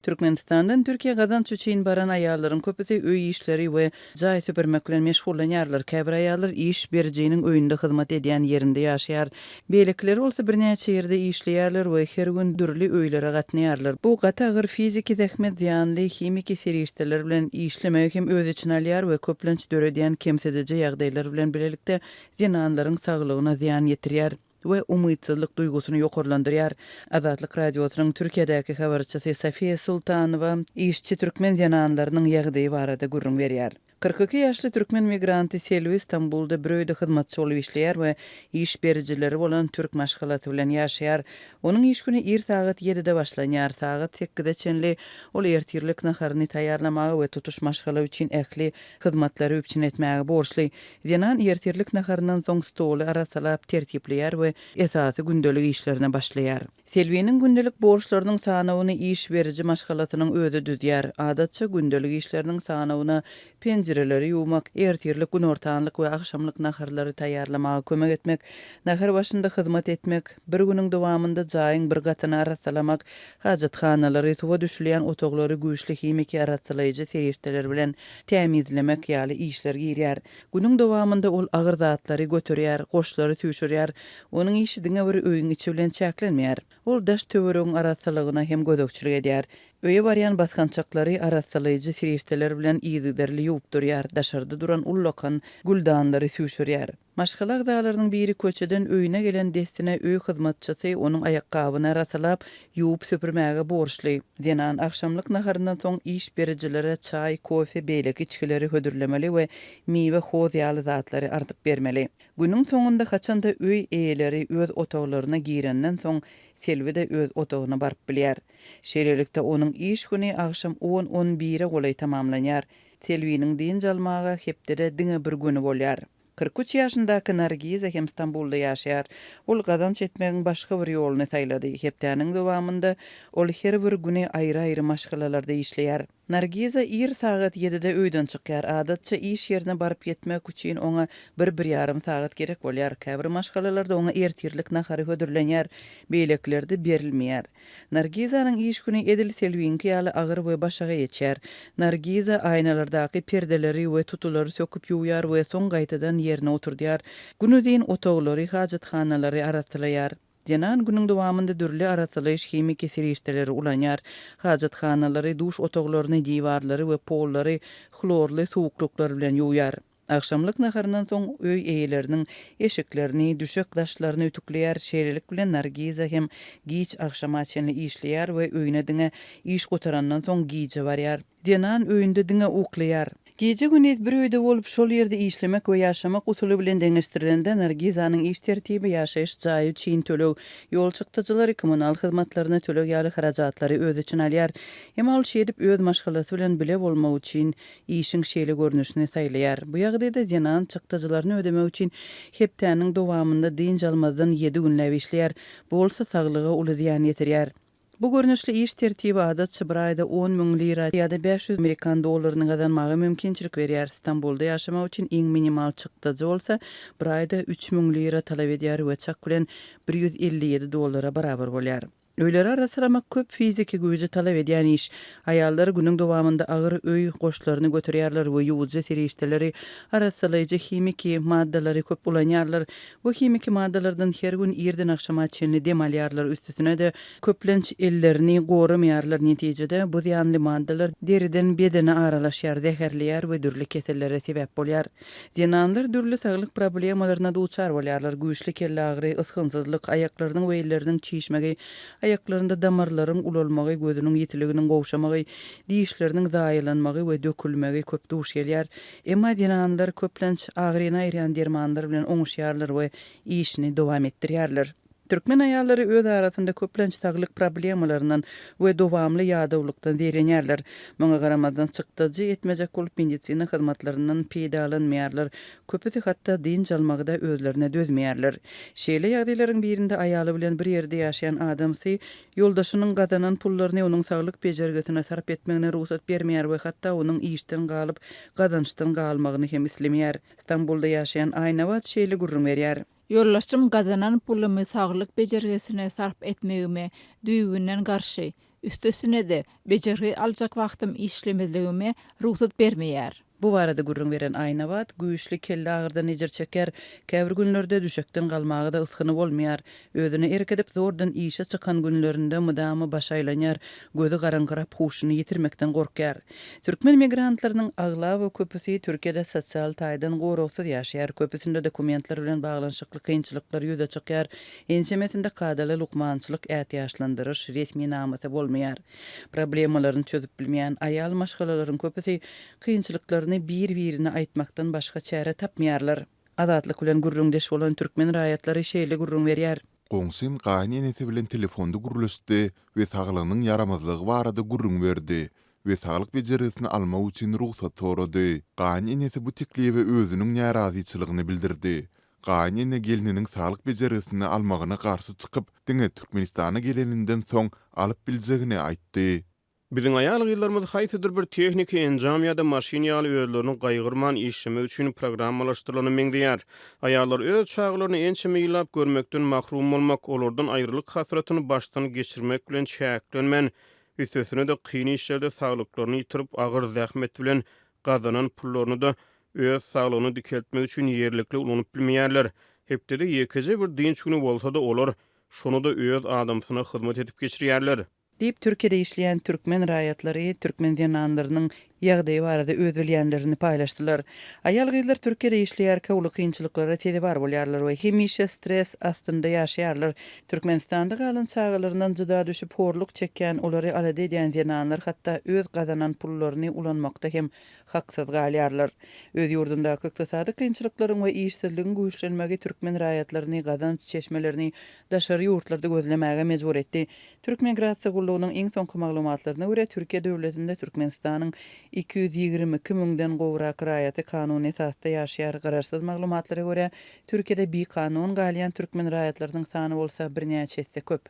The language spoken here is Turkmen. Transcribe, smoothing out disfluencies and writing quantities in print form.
Türkmenistan'dan Türkiye gazanç üçin baran ayarların köpüsi öy işleri ve jay süpürmekle meşgullanýarlar. Käbir ayarlar iş berjiginiň öýünde hyzmat edýän yerinde ýaşaýar. Beýlekleri bolsa bir näçe ýerde işleýärler we her gün dürli öýlere gatnaýarlar. Bu gatagyr fiziki zähmet ýanly himiki serişdeler bilen işlemek hem öz için alýar we köplenç döredýän kemsedeje ýagdaýlar bilen bilelikde zinanlaryň saglygyna ziýan ýetirýär we umytsızlyk duýgusyny ýokarlandyrýar. Azatlyk radiosynyň Türkiýedäki habarçysy Safiye Sultanowa işçi türkmen zinanlarynyň ýagdaýy barada gurrun berýär. 42 ýaşly türkmen migranty Selvi İstanbulda bir öýde hyzmatçy bolup işleýär we iş berjileri bolan türk maşgalaty bilen ýaşaýar. Onuň iş güni ir saat 7-de başlanýar, saat 8-de çenli ol ertirlik naharyny taýýarlamagy we tutuş maşgala üçin ähli hyzmatlary üçin etmäge borçly. Ýanan ertirlik naharyndan soň stoly arasalap tertipleýär we esasy gündelik işlerine başlaýar. Selvi'nin gündelik borçlarynyň sanawyny iş beriji maşgalatynyň özü düzýär. Adatça gündelik işleriniň sanawyna penjireleri ýuwmak, ertirlik gün ortanlyk we akşamlyk naharlary taýýarlamagy kömek etmek, nahar başynda hyzmat etmek, bir güniň dowamında jaýyň bir gatyny arasalamak, hajathanalary, suwa düşülýän otaglary güýçli himiki arasalaýjy serişdeler bilen temizlemek ýaly işler girýär. Güniň dowamında ol agyr zatlary götürýär, goşlary tüýşürýär. Onuň işi diňe bir öýüň içi bilen çäklenmeýär. Ol daş töweregiň arasalagyna hem gözükçilik edýär. Öýe barýan baskançaklary arasalaýjy serişdeler bilen ýygyderli ýuwup durýar, daşarda duran ullakan guldanlary süýşürýär. Maşgala gydalarynyň biri köçeden öýüne gelen destine öý hyzmatçysy onuň aýakgabyny arasalap ýuwup süpürmäge borçly. Denan akşamlyk naharyndan soň iş berijilere çay, kofe, beýlek içkileri hödürlemeli we miwe hoz ýaly zatlary artyp bermeli. Günüň soňunda haçanda öý eýeleri öz otaglaryna girenden soň Selvi de öz otagyna baryp bilýär. Şeýlelikde onuň iş güni akşam 10-11-e golay tamamlanýar. Selvi'niň diň jalmagy hepdede diňe bir güni bolýar. 43 ýaşyndaky Nargiza hem İstanbulda ýaşaýar. Ol gazanç etmegiň başga bir ýoluny taýlady. Hepdeniň dowamında ol her bir güni aýry-aýry maşgalalarda işleýär. Nargiza ir saat 7-de öýden çykýar. Adatça iş ýerine baryp ýetmek üçin oňa 1-1,5 saat gerek bolýar. Käbir maşgalalarda oňa ertirlik nahary hödürlenýär, beýlekleri berilmeýär. Nargizanyň iş güni edil Selwiňki ýaly agyr we başaga ýetýär. Nargiza aýnalardaky perdeleri we tutulary söküp ýuwýar we soň gaýtadan ýerine oturdýar. Günüdiň otaglary, hajathanalary arasalaýar. Denan günüň dowamında dürli arasalaýyş himiki serişdeleri ulanýar. Hajathanalary, duş otaglaryny, diwarlary we pollary chlorly suwukluklar bilen ýuwýar. Akşamlyk naharyndan soň öý eýeleriniň eşiklerini, düşek daşlaryny ütükleýär. Şeýlelik bilen Nargiza hem giç akşama çenli işleýär we öýüne diňe iş gotarandan soň gice barýar. Denan öýünde diňe uklaýar. Gece gündüz bir öýde bolup şol ýerde işlemek we ýaşamak usuly bilen deňeşdirilende Nargizanyň iş tertibi ýaşaýyş jaýy üçin töleg, ýol çykdyjylary, kommunal hyzmatlaryna töleg ýaly harajatlary öz için alýar. Hem ol şeýdip öz maşgalasy bilen bile bolmak üçin işiň şeýle görnüşini saýlaýar. Bu ýagdaýda denan çykdyjylaryny ödemek üçin hepdeniň dowamında diň jalmazdan 7 günläp işleýär. Bu bolsa saglyga uly ziýan ýetirýär. Bu görnüşli iş tertibi adatça bir aýda 10.000 lira ýa-da 500 Amerikan dollaryny gazanmagy mümkinçilik berýär. İstanbulda ýaşamak üçin iň minimal çykdyjy bolsa bir aýda 3.000 lira talap edýär we çak bilen 157 dollara barabar bolýar. Öýleri arasalamak köp fiziki güýji talap edýän iş. Aýallar günüň dowamında agyr öý goşlaryny götürýärler we ýuwuja serişdeleri arasalaýjy himiki maddalary köp ulanýarlar. Bu himiki maddalardan her gün ýerden akşama çenli dem alýarlar. Üstüne de köplenç ellerini gorumaýarlar. Netijede bu ziýanly maddalar deriden bedene aralaşýar, zäherleýär we dürli kesellere sebäp bolýar. Denanlar dürli saglyk problemalaryna duçar bolýarlar. Güýçli kelle agry, ysgynsyzlyk, aýaklarynyň we elleriniň çiýişmegi, ayaklarında damarların ulalmagy, gözünün ýetiliginiň gowşamagy, dişleriniň zaýylanmagy we dökülmegi köp duş gelýär. Emma denanlar köplenç agryna aýryan dermanlar bilen oňuşýarlar we işini dowam etdirýärler. Türkmen aýallary öz arasynda köplenç saglyk problemalarynyň we dowamly ýadawlykdan zerrenýärler. Muňa garamadan çykdyjy etmejek bolup medisina hyzmatlarynyň peýdalanmaýarlar. Köpüsi hatda diň jalmagda özlerine dözmeýärler. Şeýle ýagdaýlaryň birinde aýaly bilen bir ýerde ýaşaýan adamsy ýoldaşynyň gazanan pullaryny onuň saglyk bejergesine sarp etmegine ruhsat bermeýär we hatda onuň işden galyp gazançdan galmagyny hem islemeýär. İstanbulda ýaşaýan Aýnawat şeýle gurrun berýär. Yollaşım gazanan pulumy saglyk bejergesine sarp etmegime düýbünden garşy. Üstesine de beceri alacak wagtym işlemedligime ruhsat bermeýär. Bu barada gurrun veren Aynabat, güýçli kelle agyrdan ejir çeker, käbir günlerde düşekden galmagy da yskyny bolmaýar, özüni erkedip zordan işe çykan günlerinde mudamy baş aýlanýar, gözü garanqyrap huşuny yitirmekden gorkýar. Türkmen migrantlarynyň agla we köpüsi Türkiýede sosial taýdan gorugsyz ýaşaýar, köpüsinde dokumentler bilen baglanşykly kynçylyklar ýüze çykýar, ençemesinde kadaly lukmançylyk ätýaşlandyryş resmi namysy bolmaýar. Problemalaryny çözüp bilmeýän aýal maşgalalaryň köpüsi kynçylyklar bir-birine aýtmakdan başga çäre tapmaýarlar. Azatlyk bilen gurrundeş bolan türkmen raýatlary şeýle gurrun berýär. Goňsym gaýny enesi bilen telefonda guruluşdy we saglanyň yaramazlygy barada gurrun berdi we saglyk bejerisini almak üçin ruhsat sorady. Gaýny enesi bu tekliwe özüniň narazyçylygyny bildirdi. Gaýny ene gelininiň saglyk bejerisini almagyna garşy çykyp, diňe Türkmenistana geleninden soň alyp biljegini aýtdy. Biziň aýal ýyllarymyz haýsydyr bir tehnika enjam ýa-da maşina ýaly özlerini gaýgyrman işleme üçin programmalaşdyrylany meňdeýär. Aýallar öz çaglaryny ençeme ýylap görmekden mahrum bolmak, olardan aýrylyk hasratyny başdan geçirmek bilen çäklenmen, üstesine de kyn işlerde saglyklaryny ýitirip agyr zähmet bilen gazanan pullaryny da öz saglygyny dikeltmek üçin ýerlikli ulanyp bilmeýärler. Hepde de ýekece bir dinç güni bolsa da olar şonu da öz adamsyna hyzmat edip geçirýärler. Diýip Türkiýede işleýän türkmen raýatlary türkmen dinanlarynyň ýagdaýy barada öz bilýänlerini paýlaşdylar. Aýal gyzlar Türkiýede işleýärkä uly kynçylyklara tezi bar bolýarlar we hemişe stres astynda ýaşaýarlar. Türkmenistanda galan çağlaryndan jyda düşüp horluk çekýän olary alada edýän dinanlar hatda öz gazanan pullaryny ulanmakda hem haksyz galýarlar. Öz ýurdundaky ykdysady kynçylyklaryň we işsizligiň güýçlenmegi türkmen raýatlaryny gazanç çeşmelerini daşary ýurtlarda gözlemäge mejbur etdi. Türk migrasiýa gullugynyň iň soňky maglumatlaryna görä Türkiýe döwletinde Türkmenistanyň 222 müňden gowrak raýaty kanuny esasda ýaşaýar. Gararsyz maglumatlara görä Türkiýede bir kanun galýan türkmen raýatlarynyň sany bolsa birnäçe hesse köp.